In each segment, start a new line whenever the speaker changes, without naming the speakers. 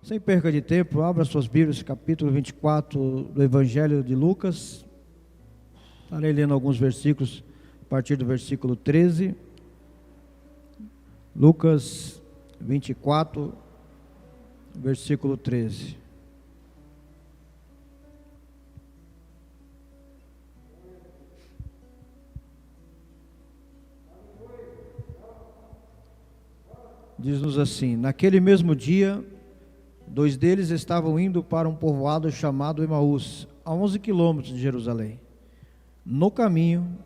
Sem perca de tempo, abra suas Bíblias, capítulo 24 do Evangelho de Lucas. Estarei lendo alguns versículos a partir do versículo 13. Lucas 24, versículo 13. Diz-nos assim: naquele mesmo dia, dois deles estavam indo para um povoado chamado Emaús, a 11 quilômetros de Jerusalém. No caminho,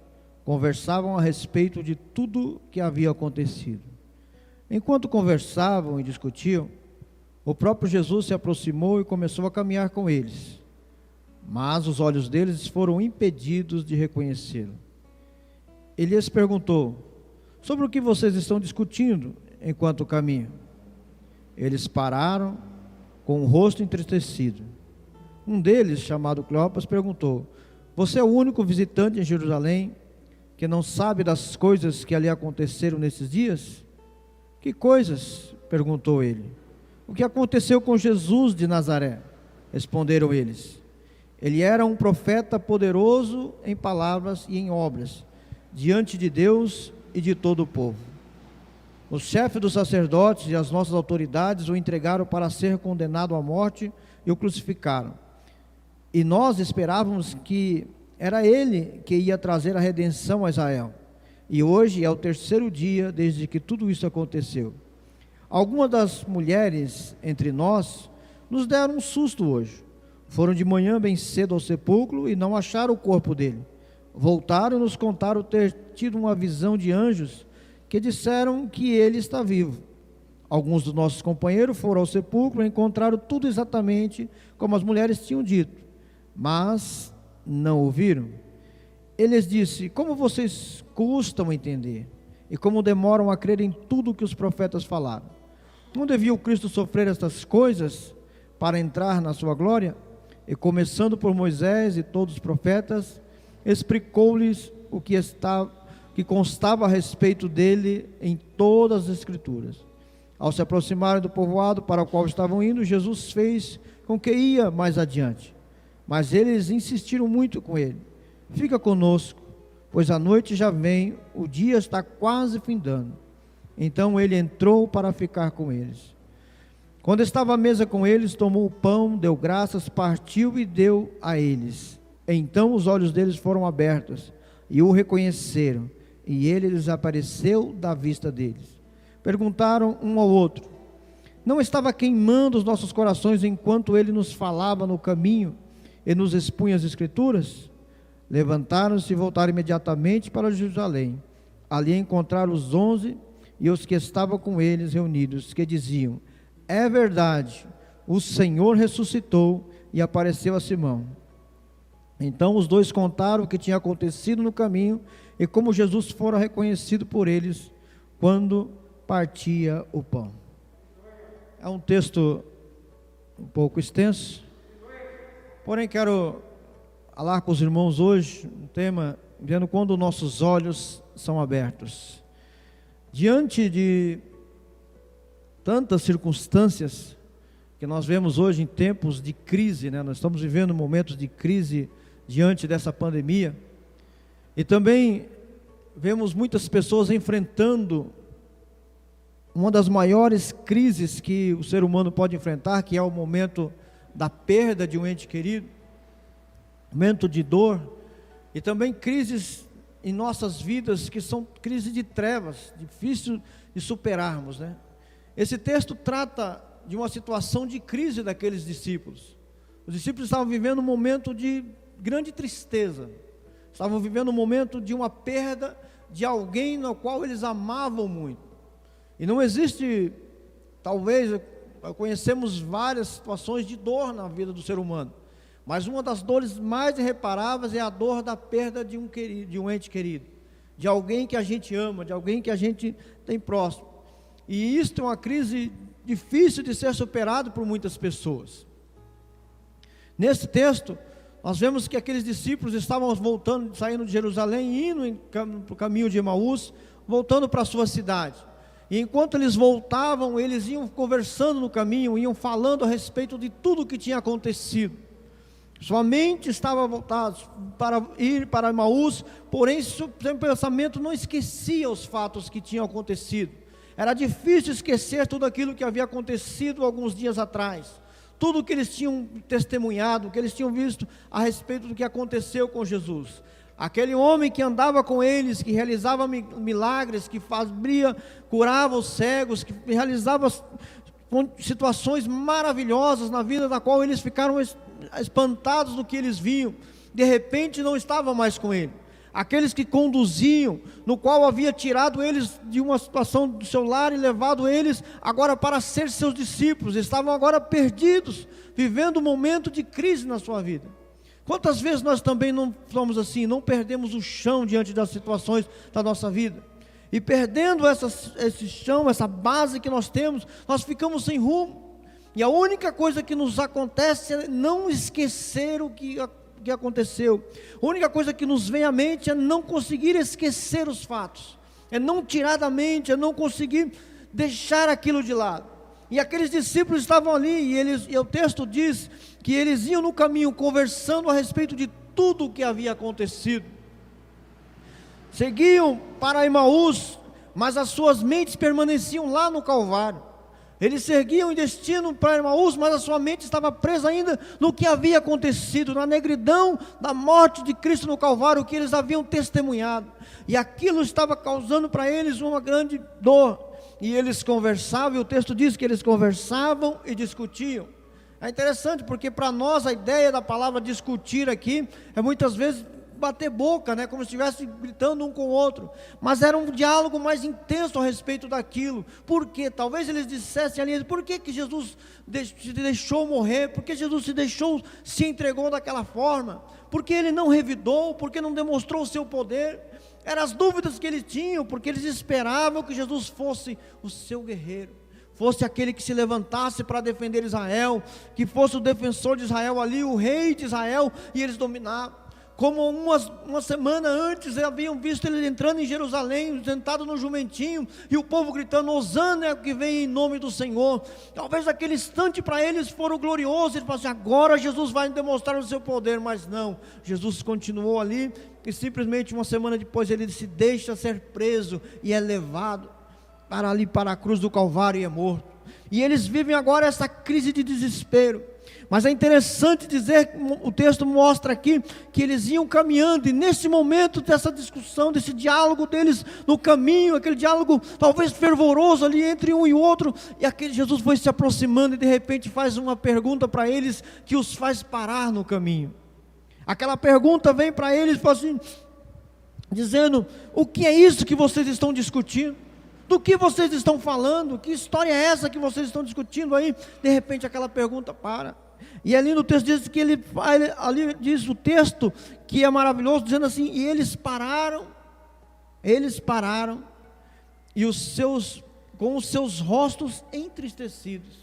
conversavam a respeito de tudo que havia acontecido. Enquanto conversavam e discutiam, o próprio Jesus se aproximou e começou a caminhar com eles. Mas os olhos deles foram impedidos de reconhecê-lo. Ele lhes perguntou: sobre o que vocês estão discutindo enquanto caminham? Eles pararam com o rosto entristecido. Um deles, chamado Cleopas, perguntou: você é o único visitante em Jerusalém que não sabe das coisas que ali aconteceram nesses dias? Que coisas? Perguntou ele. O que aconteceu com Jesus de Nazaré? Responderam eles. Ele era um profeta poderoso em palavras e em obras, diante de Deus e de todo o povo. Os chefes dos sacerdotes e as nossas autoridades o entregaram para ser condenado à morte e o crucificaram. E nós esperávamos que era ele que ia trazer a redenção a Israel. E hoje é o terceiro dia desde que tudo isso aconteceu. Algumas das mulheres entre nós nos deram um susto hoje. Foram de manhã bem cedo ao sepulcro e não acharam o corpo dele. Voltaram e nos contaram ter tido uma visão de anjos que disseram que ele está vivo. Alguns dos nossos companheiros foram ao sepulcro e encontraram tudo exatamente como as mulheres tinham dito, mas não ouviram. Ele lhes disse: como vocês custam a entender e como demoram a crer em tudo que os profetas falaram? Não devia o Cristo sofrer estas coisas para entrar na sua glória? E começando por Moisés e todos os profetas, explicou-lhes o que constava a respeito dele em todas as Escrituras. Ao se aproximarem do povoado para o qual estavam indo, Jesus fez com que ia mais adiante. Mas eles insistiram muito com ele: fica conosco, pois a noite já vem, o dia está quase findando. Então ele entrou para ficar com eles. Quando estava à mesa com eles, tomou o pão, deu graças, partiu e deu a eles. Então os olhos deles foram abertos e o reconheceram, e ele desapareceu da vista deles. Perguntaram um ao outro: não estava queimando os nossos corações enquanto ele nos falava no caminho e nos expunha as Escrituras? Levantaram-se e voltaram imediatamente para Jerusalém. Ali encontraram os 11 e os que estavam com eles reunidos, que diziam: é verdade, o Senhor ressuscitou e apareceu a Simão. Então os dois contaram o que tinha acontecido no caminho e como Jesus fora reconhecido por eles quando partia o pão. É um texto um pouco extenso, porém quero falar com os irmãos hoje um tema vendo quando nossos olhos são abertos. Diante de tantas circunstâncias que nós vemos hoje em tempos de crise, nós estamos vivendo momentos de crise diante dessa pandemia, e também vemos muitas pessoas enfrentando uma das maiores crises que o ser humano pode enfrentar, que é o momento da perda de um ente querido, momento de dor, e também crises em nossas vidas que são crises de trevas, difícil de superarmos, Esse texto trata de uma situação de crise daqueles discípulos. Os discípulos estavam vivendo um momento de grande tristeza, estavam vivendo um momento de uma perda de alguém no qual eles amavam muito. E não existe, talvez, conhecemos várias situações de dor na vida do ser humano, mas uma das dores mais irreparáveis é a dor da perda de um ente querido, de alguém que a gente ama, de alguém que a gente tem próximo. E isto é uma crise difícil de ser superado por muitas pessoas. Nesse texto, nós vemos que aqueles discípulos estavam saindo de Jerusalém, indo para o caminho de Emaús, voltando para a sua cidade. E enquanto eles voltavam, eles iam conversando no caminho, iam falando a respeito de tudo o que tinha acontecido. Sua mente estava voltada para ir para Emaús, porém seu pensamento não esquecia os fatos que tinham acontecido. Era difícil esquecer tudo aquilo que havia acontecido alguns dias atrás. Tudo que eles tinham testemunhado, que eles tinham visto a respeito do que aconteceu com Jesus. Aquele homem que andava com eles, que realizava milagres, que curava os cegos, que realizava situações maravilhosas na vida, da qual eles ficaram espantados do que eles viam. De repente não estava mais com ele. Aqueles que conduziam, no qual havia tirado eles de uma situação do seu lar e levado eles agora para ser seus discípulos, estavam agora perdidos, vivendo um momento de crise na sua vida. Quantas vezes nós também não somos assim, não perdemos o chão diante das situações da nossa vida, e perdendo esse chão, essa base que nós temos, nós ficamos sem rumo, e a única coisa que nos acontece é não esquecer o que aconteceu. A única coisa que nos vem à mente é não conseguir esquecer os fatos, é não tirar da mente, é não conseguir deixar aquilo de lado. E aqueles discípulos estavam ali, e o texto diz que eles iam no caminho conversando a respeito de tudo o que havia acontecido. Seguiam para Emaús, mas as suas mentes permaneciam lá no Calvário. Eles seguiam em destino para Emaús, mas a sua mente estava presa ainda no que havia acontecido, na negridão da morte de Cristo no Calvário, que eles haviam testemunhado. E aquilo estava causando para eles uma grande dor. E eles conversavam, e o texto diz que eles conversavam e discutiam. É interessante, porque para nós a ideia da palavra discutir aqui é muitas vezes bater boca, né? Como se estivesse gritando um com o outro. Mas era um diálogo mais intenso a respeito daquilo. Por quê? Talvez eles dissessem ali, por que Jesus se deixou morrer? Por que Jesus se entregou daquela forma? Por que ele não revidou? Por que não demonstrou o seu poder? Eram as dúvidas que eles tinham, porque eles esperavam que Jesus fosse o seu guerreiro, fosse aquele que se levantasse para defender Israel, que fosse o defensor de Israel ali, o rei de Israel, e eles dominavam. Como uma semana antes haviam visto ele entrando em Jerusalém, sentado no jumentinho, e o povo gritando, Hosana é o que vem em nome do Senhor. Talvez aquele instante para eles foram glorioso, eles falaram assim, agora Jesus vai demonstrar o seu poder, mas não, Jesus continuou ali, e simplesmente uma semana depois ele se deixa ser preso, e é levado para a cruz do Calvário e é morto. E eles vivem agora essa crise de desespero. Mas é interessante dizer, o texto mostra aqui, que eles iam caminhando, e nesse momento dessa discussão, desse diálogo deles no caminho, aquele diálogo talvez fervoroso ali entre um e outro, e aquele Jesus foi se aproximando, e de repente faz uma pergunta para eles, que os faz parar no caminho. Aquela pergunta vem para eles, assim, dizendo, o que é isso que vocês estão discutindo? Do que vocês estão falando? Que história é essa que vocês estão discutindo aí? De repente aquela pergunta para. E ali no texto diz que ali diz o texto, que é maravilhoso, dizendo assim, e eles pararam, e com os seus rostos entristecidos.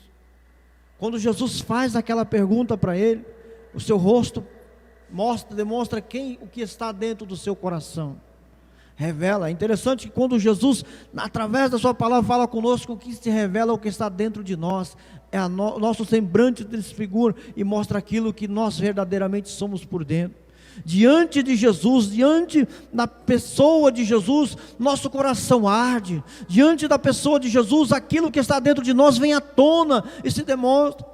Quando Jesus faz aquela pergunta para ele, o seu rosto demonstra o que está dentro do seu coração. Revela, é interessante que quando Jesus, através da sua palavra, fala conosco, o que se revela, o que está dentro de nós, nosso semblante desfigura e mostra aquilo que nós verdadeiramente somos por dentro. Diante de Jesus, diante da pessoa de Jesus, nosso coração arde. Diante da pessoa de Jesus, aquilo que está dentro de nós vem à tona e se demonstra.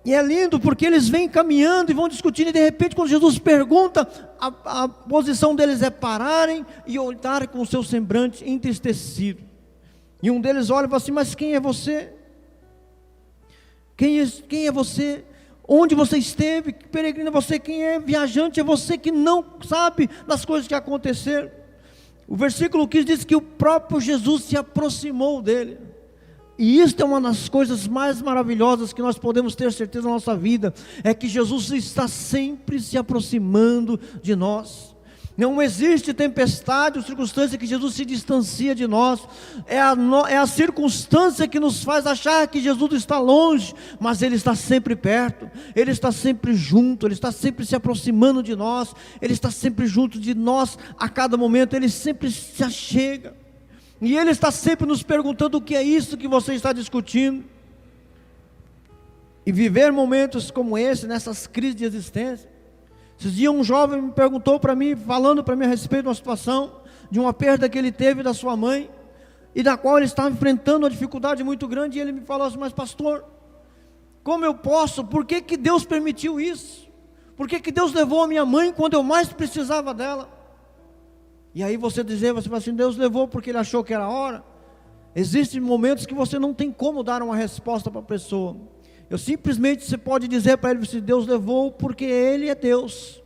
E é lindo porque eles vêm caminhando e vão discutindo, e de repente quando Jesus pergunta, a posição deles é pararem e olhar com o seu semblante entristecido. E um deles olha e fala assim, mas quem é você? Quem é você? Onde você esteve? Que peregrino é você? Quem é viajante? É você que não sabe das coisas que aconteceram. O versículo 15 diz que o próprio Jesus se aproximou dele. E isso é uma das coisas mais maravilhosas que nós podemos ter certeza na nossa vida, é que Jesus está sempre se aproximando de nós. Não existe tempestade ou circunstância que Jesus se distancia de nós. É a circunstância que nos faz achar que Jesus está longe, mas Ele está sempre perto, Ele está sempre junto, Ele está sempre se aproximando de nós, Ele está sempre junto de nós a cada momento, Ele sempre se achega. E Ele está sempre nos perguntando: o que é isso que você está discutindo? E viver momentos como esse, nessas crises de existência. Esses dias um jovem me perguntou para mim, falando para mim a respeito de uma situação, de uma perda que ele teve da sua mãe, e da qual ele estava enfrentando uma dificuldade muito grande. E ele me falou assim: mas pastor, como eu posso? Por que que Deus permitiu isso? Por que que Deus levou a minha mãe quando eu mais precisava dela? E aí você fala assim: Deus levou porque Ele achou que era a hora. Existem momentos que você não tem como dar uma resposta para a pessoa. Simplesmente você pode dizer para ele: Deus levou porque Ele é Deus,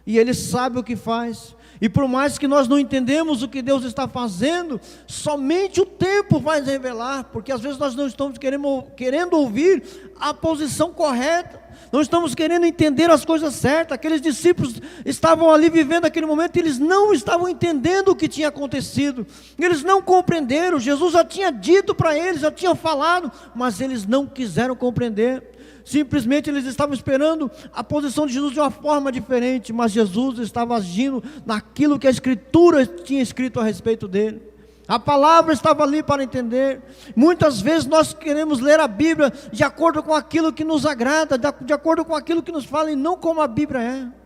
e Ele sabe o que faz. E por mais que nós não entendemos o que Deus está fazendo, somente o tempo vai revelar, porque às vezes nós não estamos querendo ouvir a posição correta, não estamos querendo entender as coisas certas. Aqueles discípulos estavam ali vivendo aquele momento, e eles não estavam entendendo o que tinha acontecido, eles não compreenderam. Jesus já tinha dito para eles, já tinha falado, mas eles não quiseram compreender. Simplesmente eles estavam esperando a posição de Jesus de uma forma diferente, mas Jesus estava agindo naquilo que a Escritura tinha escrito a respeito dele. A palavra estava ali para entender. Muitas vezes nós queremos ler a Bíblia de acordo com aquilo que nos agrada, de acordo com aquilo que nos fala, e não como a Bíblia é.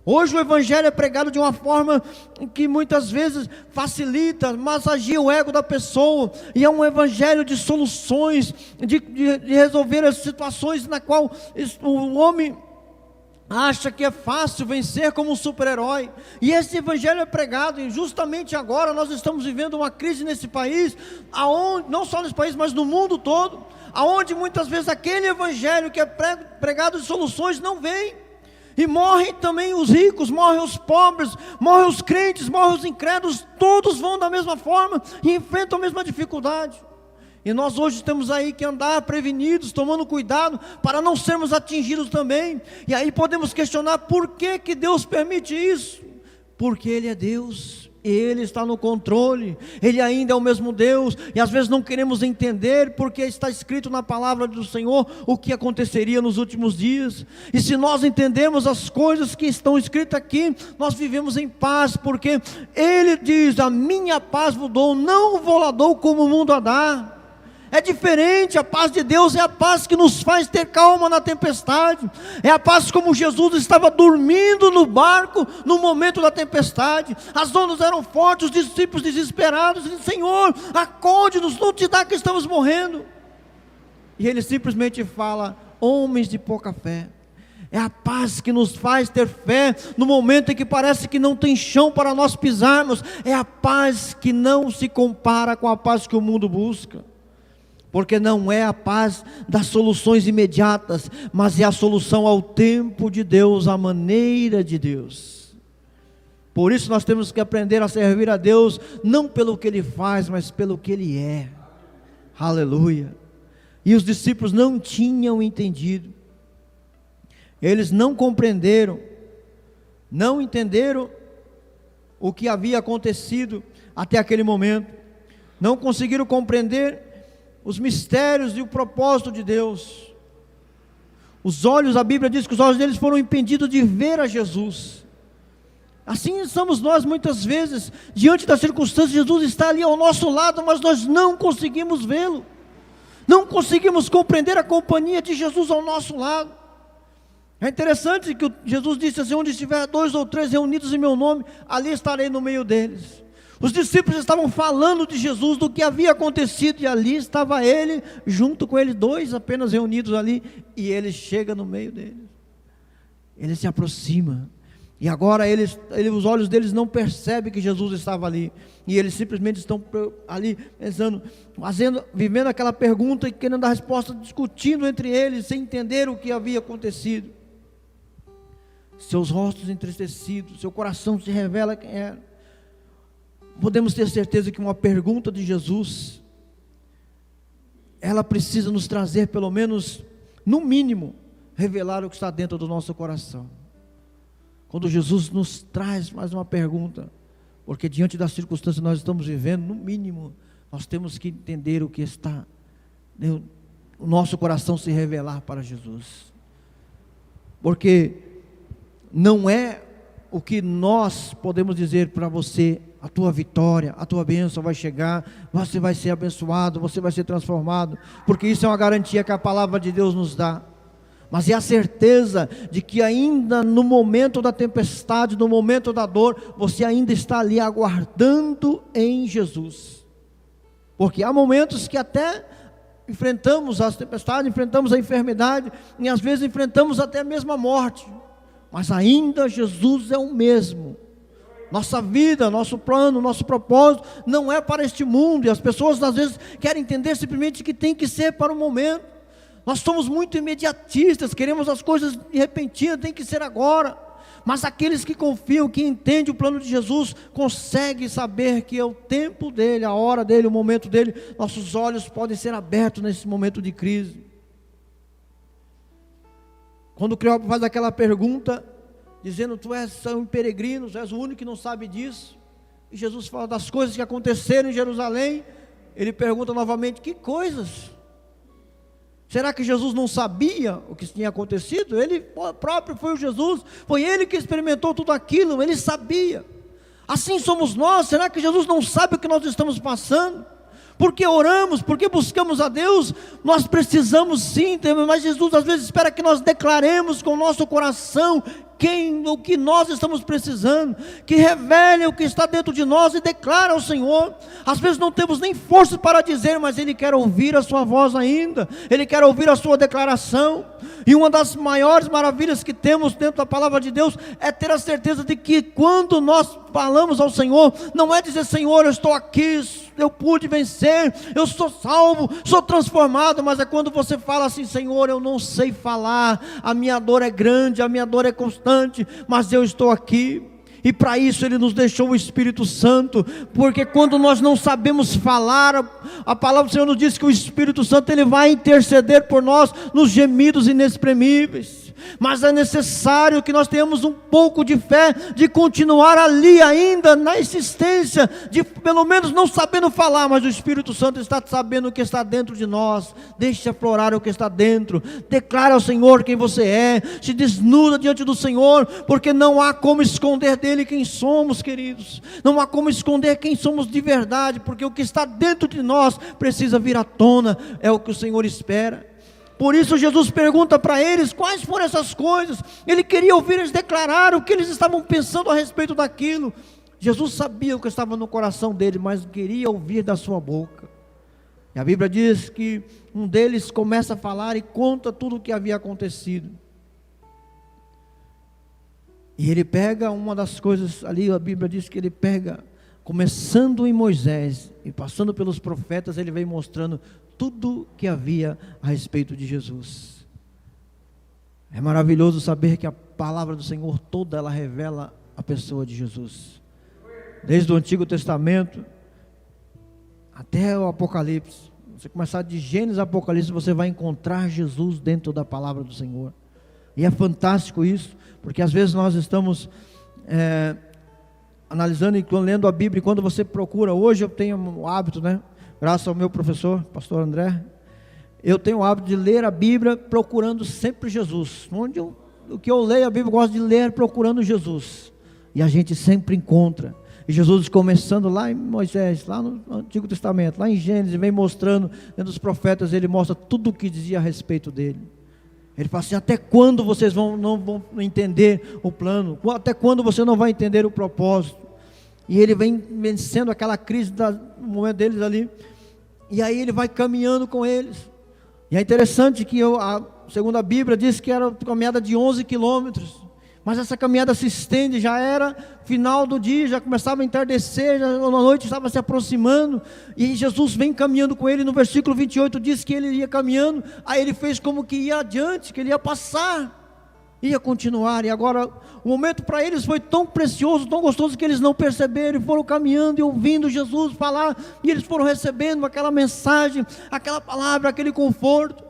Hoje o Evangelho é pregado de uma forma que muitas vezes facilita, massageia o ego da pessoa, e é um Evangelho de soluções, de resolver as situações na qual o homem acha que é fácil vencer como um super-herói. E esse Evangelho é pregado, e justamente agora nós estamos vivendo uma crise nesse país, não só nesse país, mas no mundo todo, aonde muitas vezes aquele Evangelho que é pregado de soluções não vem. E morrem também os ricos, morrem os pobres, morrem os crentes, morrem os incrédulos, todos vão da mesma forma e enfrentam a mesma dificuldade. E nós hoje temos aí que andar prevenidos, tomando cuidado para não sermos atingidos também. E aí podemos questionar: por que que Deus permite isso? Porque Ele é Deus, Ele está no controle, Ele ainda é o mesmo Deus. E às vezes não queremos entender, porque está escrito na palavra do Senhor o que aconteceria nos últimos dias. E se nós entendemos as coisas que estão escritas aqui, nós vivemos em paz, porque Ele diz: a minha paz vos dou, não vou lá dou como o mundo a dá. É diferente. A paz de Deus é a paz que nos faz ter calma na tempestade. É a paz como Jesus estava dormindo no barco no momento da tempestade. As ondas eram fortes, os discípulos desesperados, dizendo: Senhor, acorde-nos, não te dá que estamos morrendo. E Ele simplesmente fala: homens de pouca fé. É a paz que nos faz ter fé no momento em que parece que não tem chão para nós pisarmos. É a paz que não se compara com a paz que o mundo busca. Porque não é a paz das soluções imediatas, mas é a solução ao tempo de Deus, à maneira de Deus. Por isso nós temos que aprender a servir a Deus, não pelo que Ele faz, mas pelo que Ele é. Aleluia. E os discípulos não tinham entendido, eles não compreenderam, não entenderam o que havia acontecido até aquele momento, não conseguiram compreender os mistérios e o propósito de Deus. Os olhos, a Bíblia diz que os olhos deles foram impedidos de ver a Jesus. Assim somos nós muitas vezes, diante das circunstâncias. Jesus está ali ao nosso lado, mas nós não conseguimos vê-lo, não conseguimos compreender a companhia de Jesus ao nosso lado. É interessante que Jesus disse assim: onde estiver 2 ou 3 reunidos em meu nome, ali estarei no meio deles. Os discípulos estavam falando de Jesus, do que havia acontecido, e ali estava Ele, junto com Ele, 2 apenas reunidos ali, e Ele chega no meio deles, Ele se aproxima, e agora os olhos deles não percebem que Jesus estava ali, e eles simplesmente estão ali pensando, vivendo aquela pergunta e querendo dar resposta, discutindo entre eles, sem entender o que havia acontecido. Seus rostos entristecidos, seu coração se revela quem era. Podemos ter certeza que uma pergunta de Jesus, ela precisa nos trazer, pelo menos, no mínimo, revelar o que está dentro do nosso coração. Quando Jesus nos traz mais uma pergunta, porque diante das circunstâncias que nós estamos vivendo, no mínimo, nós temos que entender o que está, o nosso coração se revelar para Jesus. Porque não é o que nós podemos dizer para você: a tua vitória, a tua bênção vai chegar, você vai ser abençoado, você vai ser transformado, porque isso é uma garantia que a palavra de Deus nos dá. Mas é a certeza de que ainda no momento da tempestade, no momento da dor, você ainda está ali aguardando em Jesus. Porque há momentos que até enfrentamos as tempestades, enfrentamos a enfermidade, e às vezes enfrentamos até mesmo a morte, mas ainda Jesus é o mesmo. Nossa vida, nosso plano, nosso propósito não é para este mundo, e as pessoas às vezes querem entender simplesmente que tem que ser para o momento. Nós somos muito imediatistas, queremos as coisas de repentinas, tem que ser agora. Mas aqueles que confiam, que entendem o plano de Jesus, conseguem saber que é o tempo dele, a hora dele, o momento dele. Nossos olhos podem ser abertos nesse momento de crise. Quando o Cleópatra faz aquela pergunta, dizendo: tu és um peregrino, tu és o único que não sabe disso, e Jesus fala das coisas que aconteceram em Jerusalém, ele pergunta novamente: que coisas? Será que Jesus não sabia o que tinha acontecido? Ele próprio foi o Jesus, foi ele que experimentou tudo aquilo, ele sabia. Assim somos nós. Será que Jesus não sabe o que nós estamos passando? Porque oramos, porque buscamos a Deus, nós precisamos sim, mas Jesus às vezes espera que nós declaremos com o nosso coração o que nós estamos precisando, que revele o que está dentro de nós e declara ao Senhor. Às vezes não temos nem força para dizer, mas Ele quer ouvir a sua voz ainda, Ele quer ouvir a sua declaração. E uma das maiores maravilhas que temos dentro da palavra de Deus é ter a certeza de que quando nós falamos ao Senhor, não é dizer: Senhor, eu estou aqui, eu pude vencer, eu sou salvo, sou transformado, mas é quando você fala assim: Senhor, eu não sei falar, a minha dor é grande, a minha dor é constante, mas eu estou aqui. E para isso Ele nos deixou o Espírito Santo, porque quando nós não sabemos falar, a palavra do Senhor nos diz que o Espírito Santo Ele vai interceder por nós nos gemidos inexprimíveis. Mas é necessário que nós tenhamos um pouco de fé, de continuar ali ainda na existência, de pelo menos não sabendo falar, mas o Espírito Santo está sabendo o que está dentro de nós. Deixe aflorar o que está dentro, declara ao Senhor quem você é, se desnuda diante do Senhor, porque não há como esconder dele quem somos, queridos. Não há como esconder quem somos de verdade, porque o que está dentro de nós precisa vir à tona, é o que o Senhor espera. Por isso Jesus pergunta para eles quais foram essas coisas. Ele queria ouvir eles declarar o que eles estavam pensando a respeito daquilo. Jesus sabia o que estava no coração deles, mas queria ouvir da sua boca. E a Bíblia diz que um deles começa a falar e conta tudo o que havia acontecido. E ele pega uma das coisas ali, a Bíblia diz que ele pega, começando em Moisés e passando pelos profetas, ele vem mostrando tudo que havia a respeito de Jesus. É maravilhoso saber que a palavra do Senhor toda ela revela a pessoa de Jesus. Desde o Antigo Testamento até o Apocalipse. Você começar de Gênesis a Apocalipse, você vai encontrar Jesus dentro da palavra do Senhor. E é fantástico isso, porque às vezes nós estamos analisando e lendo a Bíblia, e quando você procura, hoje eu tenho o hábito, graças ao meu professor, pastor André, eu tenho o hábito de ler a Bíblia procurando sempre Jesus. O que eu leio a Bíblia, eu gosto de ler procurando Jesus, e a gente sempre encontra. E Jesus começando lá em Moisés, lá no Antigo Testamento, lá em Gênesis, vem mostrando, dentro dos profetas, ele mostra tudo o que dizia a respeito dele. Ele fala assim: até quando vocês não vão entender o plano? Até quando você não vai entender o propósito? E ele vem vencendo aquela crise no momento deles ali. E aí ele vai caminhando com eles. E é interessante que segundo a Bíblia, diz que era uma caminhada de 11 quilômetros. Mas essa caminhada se estende, já era final do dia, já começava a entardecer, a noite estava se aproximando, e Jesus vem caminhando com ele. No versículo 28 diz que ele ia caminhando, aí ele fez como que ia adiante, que ele ia passar, ia continuar. E agora o momento para eles foi tão precioso, tão gostoso, que eles não perceberam, e foram caminhando e ouvindo Jesus falar, e eles foram recebendo aquela mensagem, aquela palavra, aquele conforto.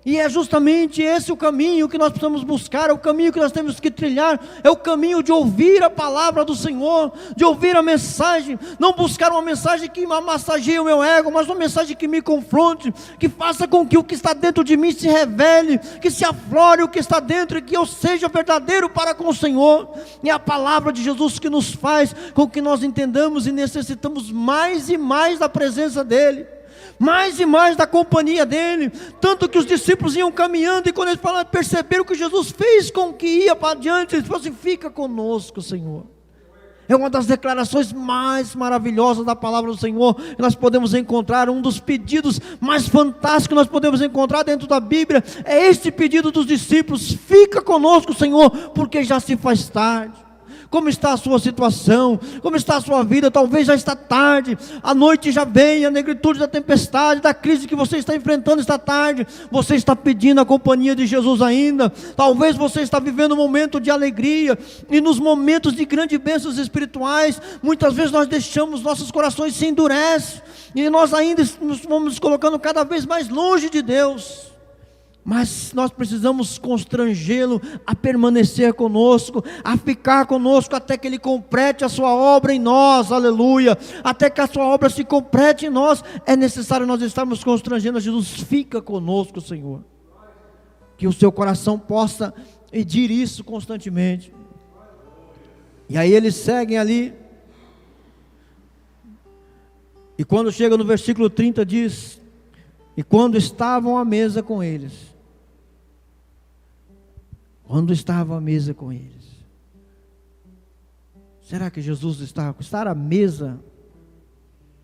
E é justamente esse o caminho que nós precisamos buscar, é o caminho que nós temos que trilhar, é o caminho de ouvir a palavra do Senhor, de ouvir a mensagem, não buscar uma mensagem que massageie o meu ego, mas uma mensagem que me confronte, que faça com que o que está dentro de mim se revele, que se aflore o que está dentro e que eu seja verdadeiro para com o Senhor. É a palavra de Jesus que nos faz com que nós entendamos e necessitamos mais e mais da presença dEle, mais e mais da companhia dele, tanto que os discípulos iam caminhando, e quando eles falaram, perceberam que Jesus fez com que ia para diante, eles falaram assim: fica conosco, Senhor. É uma das declarações mais maravilhosas da palavra do Senhor, que nós podemos encontrar, um dos pedidos mais fantásticos que nós podemos encontrar dentro da Bíblia, é este pedido dos discípulos: fica conosco, Senhor, porque já se faz tarde. Como está a sua situação? Como está a sua vida? Talvez já está tarde, a noite já vem, a negritude da tempestade, da crise que você está enfrentando está tarde. Você está pedindo a companhia de Jesus ainda. Talvez você está vivendo um momento de alegria, e nos momentos de grandes bênçãos espirituais, muitas vezes nós deixamos, nossos corações se endurecem, e nós ainda nos vamos colocando cada vez mais longe de Deus. Mas nós precisamos constrangê-lo a permanecer conosco, a ficar conosco até que Ele complete a sua obra em nós, aleluia. Até que a sua obra se complete em nós, é necessário nós estarmos constrangendo a Jesus: fica conosco, Senhor. Que o seu coração possa pedir isso constantemente. E aí eles seguem ali, e quando chega no versículo 30 diz: e quando estavam à mesa com eles. Quando estava à mesa com eles. Será que Jesus estava? Estar à mesa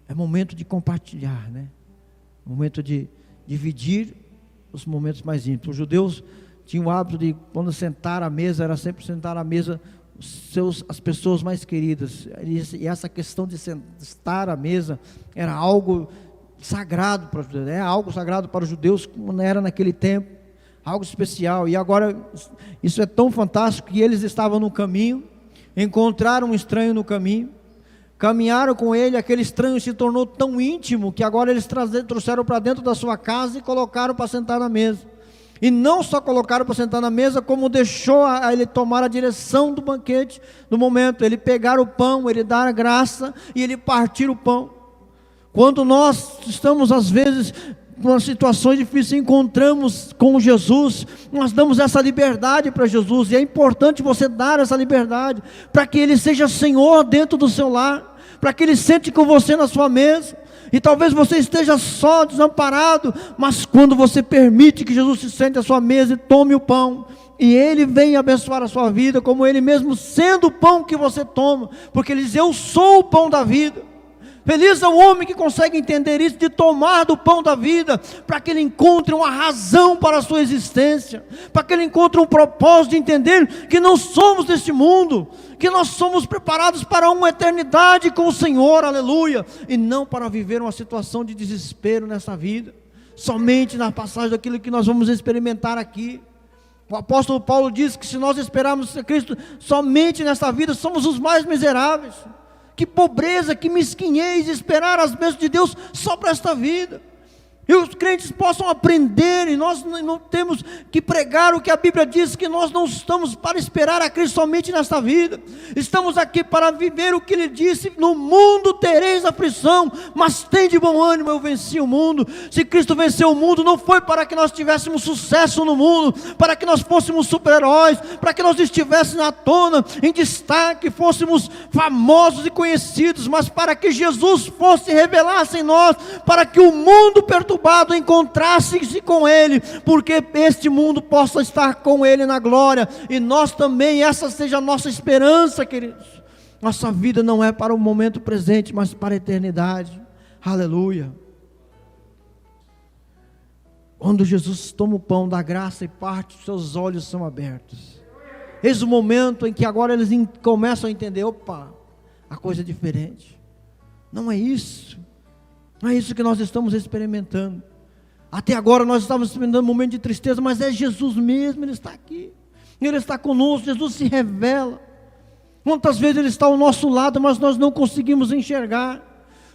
é momento de compartilhar, né? Momento de dividir os momentos mais íntimos. Os judeus tinham o hábito de, quando sentar à mesa, era sempre sentar à mesa as pessoas mais queridas. E essa questão de estar à mesa era algo sagrado para os judeus, é algo sagrado para os judeus, como era naquele tempo. Algo especial. E agora, isso é tão fantástico, que eles estavam no caminho, encontraram um estranho no caminho, caminharam com ele, aquele estranho se tornou tão íntimo, que agora eles trouxeram para dentro da sua casa e colocaram para sentar na mesa. E não só colocaram para sentar na mesa, como deixou a ele tomar a direção do banquete, no momento, ele pegar o pão, ele dar a graça, e ele partir o pão. Quando nós estamos às vezes em situações difíceis, encontramos com Jesus, nós damos essa liberdade para Jesus, e é importante você dar essa liberdade, para que Ele seja Senhor dentro do seu lar, para que Ele sente com você na sua mesa. E talvez você esteja só, desamparado, mas quando você permite que Jesus se sente à sua mesa e tome o pão, e Ele vem abençoar a sua vida, como Ele mesmo sendo o pão que você toma, porque Ele diz: eu sou o pão da vida. Feliz é o homem que consegue entender isso, de tomar do pão da vida, para que ele encontre uma razão para a sua existência, para que ele encontre um propósito de entender que não somos deste mundo, que nós somos preparados para uma eternidade com o Senhor, aleluia, e não para viver uma situação de desespero nessa vida, somente na passagem daquilo que nós vamos experimentar aqui. O apóstolo Paulo diz que se nós esperarmos Cristo somente nesta vida, somos os mais miseráveis. Que pobreza, que mesquinhez esperar as bênçãos de Deus só para esta vida. E os crentes possam aprender, e nós não temos que pregar o que a Bíblia diz, que nós não estamos para esperar a Cristo somente nesta vida, estamos aqui para viver o que Ele disse: no mundo tereis aflição, mas tem de bom ânimo, eu venci o mundo. Se Cristo venceu o mundo, não foi para que nós tivéssemos sucesso no mundo, para que nós fôssemos super-heróis, para que nós estivéssemos à tona, em destaque, fôssemos famosos e conhecidos, mas para que Jesus fosse revelasse em nós, para que o mundo perturbado encontrasse-se com Ele, porque este mundo possa estar com Ele na glória, e nós também, essa seja a nossa esperança, queridos. Nossa vida não é para o momento presente, mas para a eternidade, aleluia. Quando Jesus toma o pão da graça e parte, seus olhos são abertos. Eis o momento em que agora eles começam a entender: opa, a coisa é diferente, não é isso. Não é isso que nós estamos experimentando. Até agora nós estamos experimentando um momento de tristeza, mas é Jesus mesmo, Ele está aqui. Ele está conosco, Jesus se revela. Quantas vezes Ele está ao nosso lado, mas nós não conseguimos enxergar.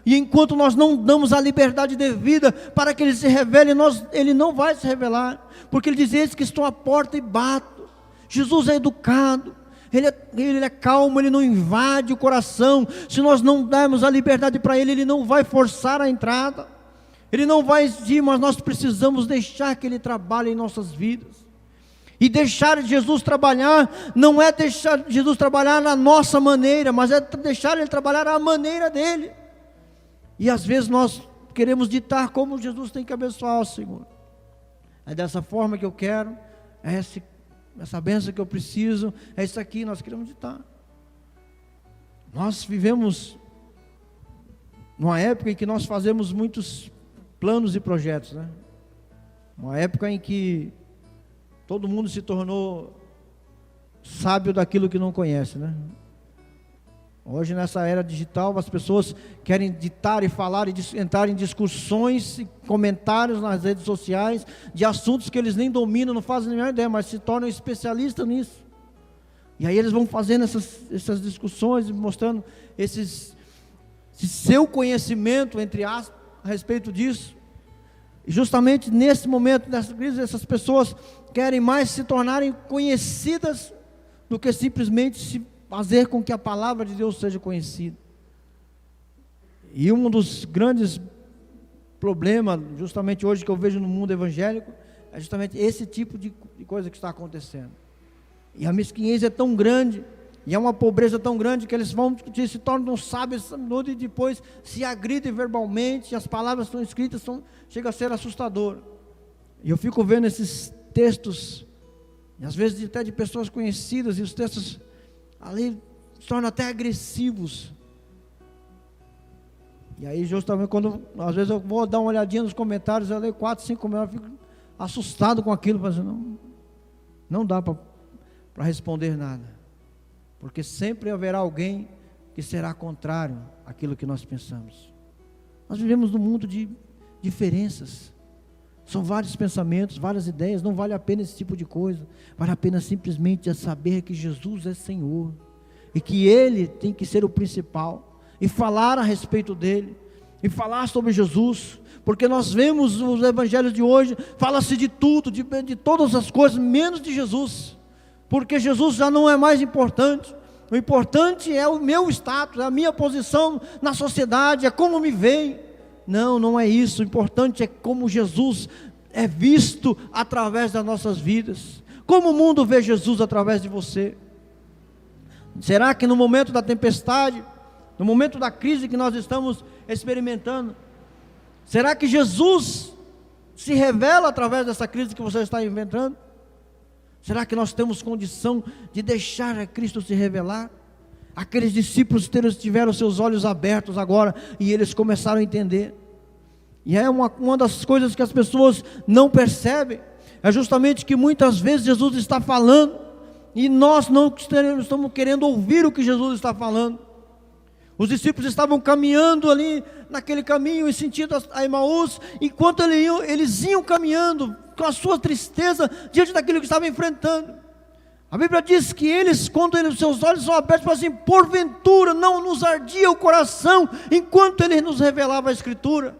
E enquanto nós não damos a liberdade devida para que Ele se revele, Ele não vai se revelar. Porque Ele diz: eis que estou à porta e bato. Jesus é educado, Ele é calmo, Ele não invade o coração. Se nós não darmos a liberdade para Ele, Ele não vai forçar a entrada. Ele não vai exigir, mas nós precisamos deixar que Ele trabalhe em nossas vidas. E deixar Jesus trabalhar, não é deixar Jesus trabalhar na nossa maneira, mas é deixar Ele trabalhar à maneira dEle. E às vezes nós queremos ditar como Jesus tem que abençoar o Senhor. É dessa forma que eu quero, é essa bênção que eu preciso, é isso aqui, nós queremos ditar. Nós vivemos numa época em que nós fazemos muitos planos e projetos, né? Uma época em que todo mundo se tornou sábio daquilo que não conhece, né? Hoje, nessa era digital, as pessoas querem ditar e falar e entrar em discussões e comentários nas redes sociais de assuntos que eles nem dominam, não fazem a menor ideia, mas se tornam especialistas nisso. E aí eles vão fazendo essas discussões, mostrando esse seu conhecimento, entre aspas, a respeito disso. E justamente nesse momento dessa crise, essas pessoas querem mais se tornarem conhecidas do que simplesmente se fazer com que a palavra de Deus seja conhecida. E um dos grandes problemas, justamente hoje, que eu vejo no mundo evangélico, é justamente esse tipo de coisa que está acontecendo. E a mesquinhez é tão grande, e é uma pobreza tão grande, que eles se tornam sábios e depois se agridem verbalmente, e as palavras estão escritas, chega a ser assustador. E eu fico vendo esses textos, e às vezes até de pessoas conhecidas, e os textos ali se tornam até agressivos. E aí justamente quando, às vezes eu vou dar uma olhadinha nos comentários, eu leio 4, 5 comentários, eu fico assustado com aquilo, mas não dá para responder nada, porque sempre haverá alguém que será contrário àquilo que nós pensamos. Nós vivemos num mundo de diferenças, são vários pensamentos, várias ideias, não vale a pena esse tipo de coisa, vale a pena simplesmente saber que Jesus é Senhor, e que Ele tem que ser o principal, e falar a respeito dEle, e falar sobre Jesus, porque nós vemos os evangelhos de hoje, fala-se de tudo, de todas as coisas, menos de Jesus, porque Jesus já não é mais importante. O importante é o meu status, é a minha posição na sociedade, é como me veem. Não é isso. O importante é como Jesus é visto através das nossas vidas. Como o mundo vê Jesus através de você? Será que no momento da tempestade, no momento da crise que nós estamos experimentando, será que Jesus se revela através dessa crise que você está enfrentando? Será que nós temos condição de deixar a Cristo se revelar? Aqueles discípulos tiveram seus olhos abertos agora, e eles começaram a entender. E é uma das coisas que as pessoas não percebem, é justamente que muitas vezes Jesus está falando, e nós não estamos querendo ouvir o que Jesus está falando. Os discípulos estavam caminhando ali, naquele caminho, em sentido a Emaús, enquanto eles iam caminhando, com a sua tristeza, diante daquilo que estavam enfrentando. A Bíblia diz que eles, quando seus olhos são abertos, falam assim: porventura não nos ardia o coração, enquanto Ele nos revelava a Escritura.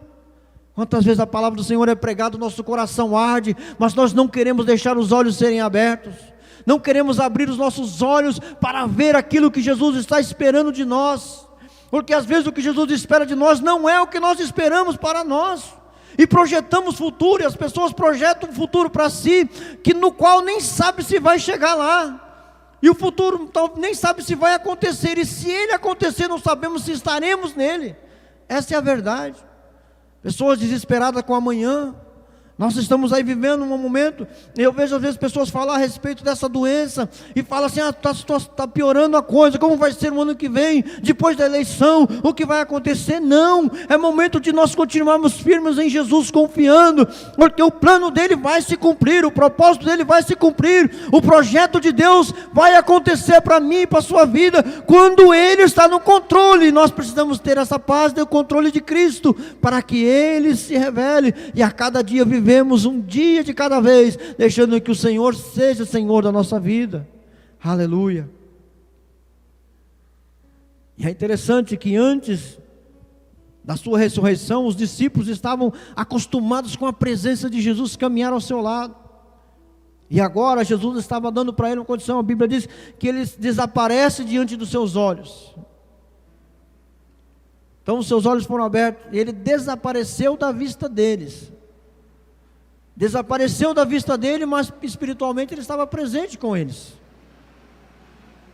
Quantas vezes a palavra do Senhor é pregada, o nosso coração arde, mas nós não queremos deixar os olhos serem abertos, não queremos abrir os nossos olhos para ver aquilo que Jesus está esperando de nós, porque às vezes o que Jesus espera de nós não é o que nós esperamos para nós, e projetamos futuro, e as pessoas projetam um futuro para si, no qual nem sabe se vai chegar lá, e o futuro nem sabe se vai acontecer, e se ele acontecer, não sabemos se estaremos nele. Essa é a verdade. Pessoas desesperadas com amanhã. Nós estamos aí vivendo um momento, eu vejo às vezes pessoas falar a respeito dessa doença, e falam assim: está piorando a coisa, como vai ser o ano que vem, depois da eleição, o que vai acontecer? Não, é momento de nós continuarmos firmes em Jesus, confiando, porque o plano dele vai se cumprir, o propósito dele vai se cumprir, o projeto de Deus vai acontecer para mim e para a sua vida, quando Ele está no controle. Nós precisamos ter essa paz do controle de Cristo, para que Ele se revele, e a cada dia vivemos um dia de cada vez, deixando que o Senhor seja Senhor da nossa vida. Aleluia. E é interessante que antes da sua ressurreição, os discípulos estavam acostumados com a presença de Jesus, caminhar ao seu lado. E agora Jesus estava dando para ele uma condição. A Bíblia diz que ele desaparece diante dos seus olhos. Então os seus olhos foram abertos e ele desapareceu da vista deles. Desapareceu da vista dele, mas espiritualmente ele estava presente com eles.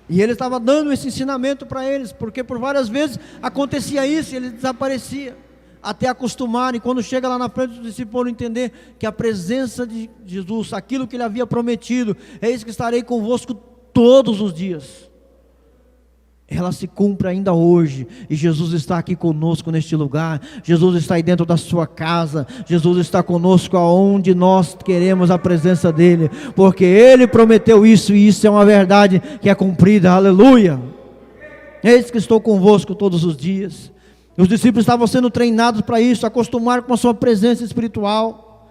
E ele estava dando esse ensinamento para eles, porque por várias vezes acontecia isso, e ele desaparecia, até acostumar, e quando chega lá na frente, os discípulos entender que a presença de Jesus, aquilo que ele havia prometido, eis que estarei convosco todos os dias, ela se cumpre ainda hoje, e Jesus está aqui conosco neste lugar. Jesus está aí dentro da sua casa, Jesus está conosco aonde nós queremos a presença dele, porque ele prometeu isso, e isso é uma verdade que é cumprida. Aleluia. Eis que estou convosco todos os dias. E os discípulos estavam sendo treinados para isso, acostumar com a sua presença espiritual.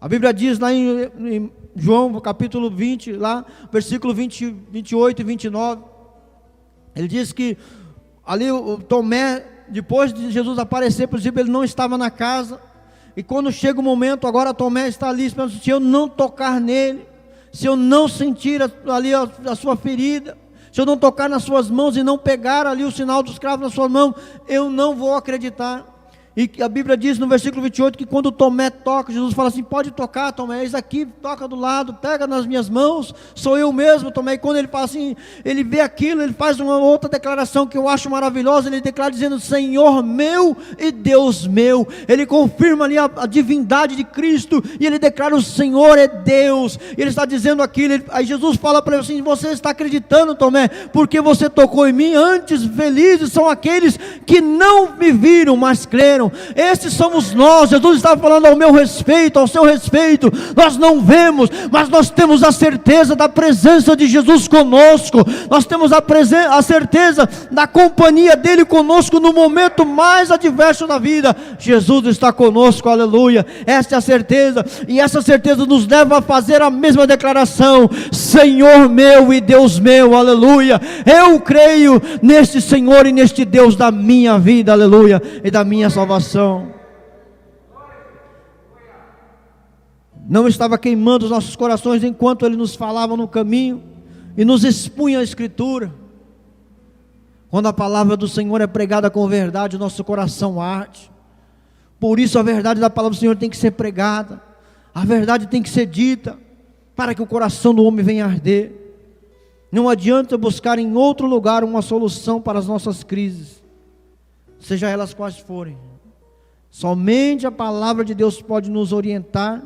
A Bíblia diz lá em João capítulo 20, lá, versículo 28 e 29, ele diz que ali o Tomé, depois de Jesus aparecer para os discípulos, ele não estava na casa, e quando chega o momento, agora Tomé está ali, esperando, se eu não tocar nele, se eu não sentir ali a sua ferida, se eu não tocar nas suas mãos e não pegar ali o sinal dos cravos na sua mão, eu não vou acreditar. E a Bíblia diz no versículo 28 que quando Tomé toca, Jesus fala assim: pode tocar, Tomé, eis aqui, toca do lado, pega nas minhas mãos, sou eu mesmo, Tomé. E quando ele fala assim, ele vê aquilo, ele faz uma outra declaração que eu acho maravilhosa. Ele declara dizendo: Senhor meu e Deus meu. Ele confirma ali a divindade de Cristo, e ele declara: o Senhor é Deus. E ele está dizendo aquilo, aí Jesus fala para ele assim: você está acreditando, Tomé, porque você tocou em mim? Antes felizes são aqueles que não me viram, mas creram. Esses somos nós. Jesus estava falando ao meu respeito, ao seu respeito. Nós não vemos, mas nós temos a certeza da presença de Jesus conosco. Nós temos a certeza da companhia dele conosco no momento mais adverso da vida. Jesus está conosco, aleluia. Esta é a certeza, e essa certeza nos leva a fazer a mesma declaração: Senhor meu e Deus meu, aleluia. Eu creio neste Senhor e neste Deus da minha vida, aleluia, e da minha salvação. Não estava queimando os nossos corações enquanto ele nos falava no caminho e nos expunha a Escritura. Quando a palavra do Senhor é pregada com verdade, o nosso coração arde. Por isso a verdade da palavra do Senhor tem que ser pregada, a verdade tem que ser dita, para que o coração do homem venha a arder. Não adianta buscar em outro lugar uma solução para as nossas crises, seja elas quais forem. Somente a palavra de Deus pode nos orientar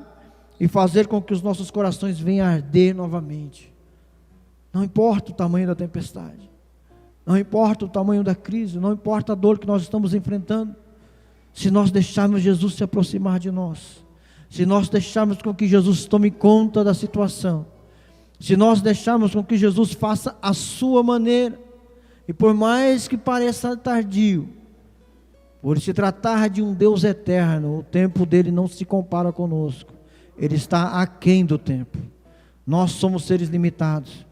e fazer com que os nossos corações venham a arder novamente. Não importa o tamanho da tempestade, não importa o tamanho da crise, não importa a dor que nós estamos enfrentando, se nós deixarmos Jesus se aproximar de nós, se nós deixarmos com que Jesus tome conta da situação, se nós deixarmos com que Jesus faça a sua maneira, e por mais que pareça tardio, por se tratar de um Deus eterno, o tempo dele não se compara conosco. Ele está aquém do tempo. Nós somos seres limitados.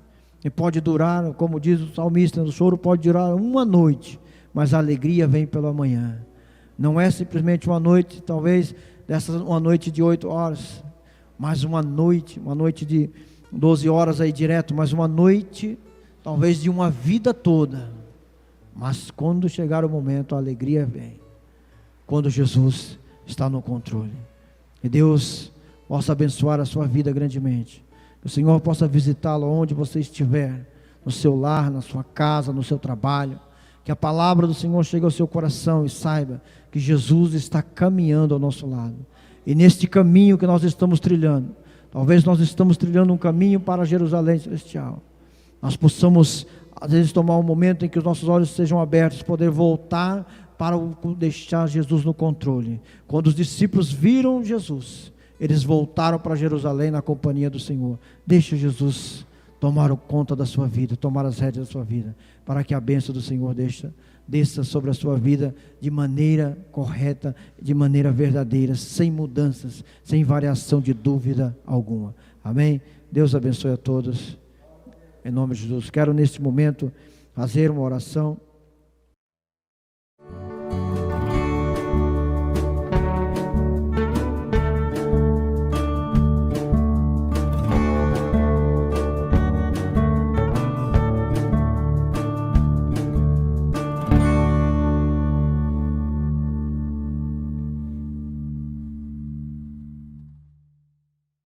E pode durar, como diz o salmista, o choro pode durar uma noite, mas a alegria vem pela manhã. Não é simplesmente uma noite, talvez uma noite de 8 horas, mas uma noite de 12 horas aí direto, mas uma noite talvez de uma vida toda. Mas quando chegar o momento, a alegria vem, quando Jesus está no controle. E Deus possa abençoar a sua vida grandemente, que o Senhor possa visitá-lo onde você estiver, no seu lar, na sua casa, no seu trabalho, que a palavra do Senhor chegue ao seu coração e saiba que Jesus está caminhando ao nosso lado, e neste caminho que nós estamos trilhando, talvez nós estamos trilhando um caminho para Jerusalém celestial, nós possamos às vezes tomar um momento em que os nossos olhos sejam abertos, poder voltar para deixar Jesus no controle. Quando os discípulos viram Jesus, eles voltaram para Jerusalém na companhia do Senhor. Deixa Jesus tomar conta da sua vida, tomar as rédeas da sua vida, para que a bênção do Senhor desça sobre a sua vida de maneira correta, de maneira verdadeira, sem mudanças, sem variação de dúvida alguma. Amém? Deus abençoe a todos. Em nome de Jesus. Quero neste momento fazer uma oração.